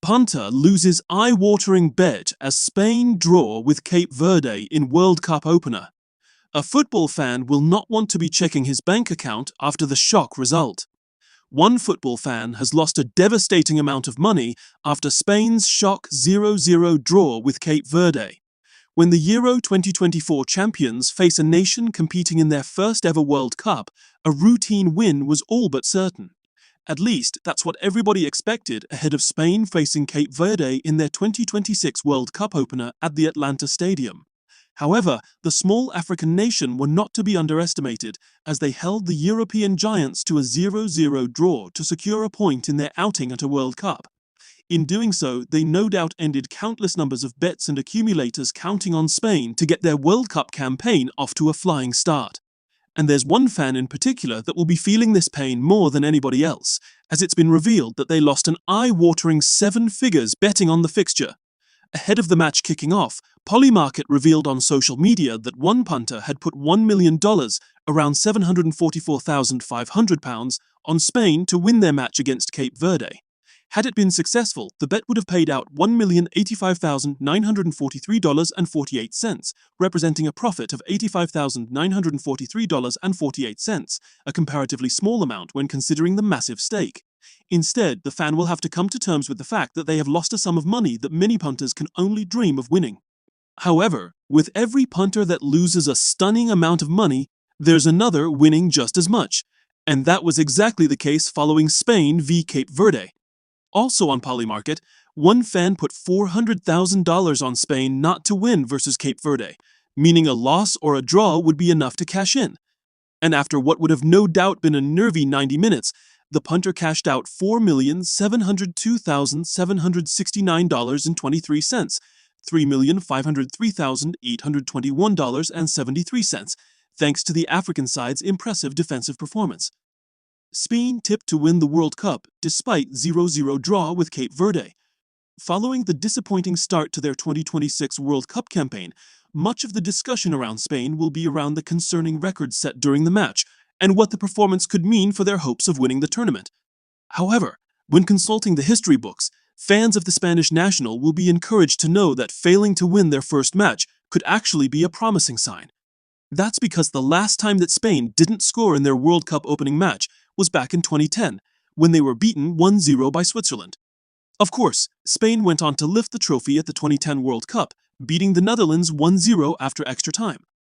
Punter loses eye-watering bet as Spain draw with Cape Verde in World Cup opener. A football fan will not want to be checking his bank account after the shock result. One football fan has lost a devastating amount of money after Spain's shock 0-0 draw with Cape Verde. When the Euro 2024 champions face a nation competing in their first ever World Cup, a routine win was all but certain. At least, that's what everybody expected ahead of Spain facing Cape Verde in their 2026 World Cup opener at the Atlanta Stadium. However, the small African nation were not to be underestimated as they held the European giants to a 0-0 draw to secure a point in their outing at a World Cup. In doing so, they no doubt ended countless numbers of bets and accumulators counting on Spain to get their World Cup campaign off to a flying start. And there's one fan in particular that will be feeling this pain more than anybody else, as it's been revealed that they lost an eye-watering 7 figures betting on the fixture. Ahead of the match kicking off, Polymarket revealed on social media that one punter had put $1 million, around £744,500, on Spain to win their match against Cape Verde. Had it been successful, the bet would have paid out $1,085,943.48, representing a profit of $85,943.48, a comparatively small amount when considering the massive stake. Instead, the fan will have to come to terms with the fact that they have lost a sum of money that many punters can only dream of winning. However, with every punter that loses a stunning amount of money, there's another winning just as much. And that was exactly the case following Spain v Cape Verde. Also on Polymarket, one fan put $400,000 on Spain not to win versus Cape Verde, meaning a loss or a draw would be enough to cash in. And after what would have no doubt been a nervy 90 minutes, the punter cashed out $4,702,769.23, $3,503,821.73, thanks to the African side's impressive defensive performance. Spain tipped to win the World Cup despite 0-0 draw with Cape Verde. Following the disappointing start to their 2026 World Cup campaign, much of the discussion around Spain will be around the concerning records set during the match and what the performance could mean for their hopes of winning the tournament. However, when consulting the history books, fans of the Spanish national will be encouraged to know that failing to win their first match could actually be a promising sign. That's because the last time that Spain didn't score in their World Cup opening match was back in 2010, when they were beaten 1-0 by Switzerland. Of course, Spain went on to lift the trophy at the 2010 World Cup, beating the Netherlands 1-0 after extra time.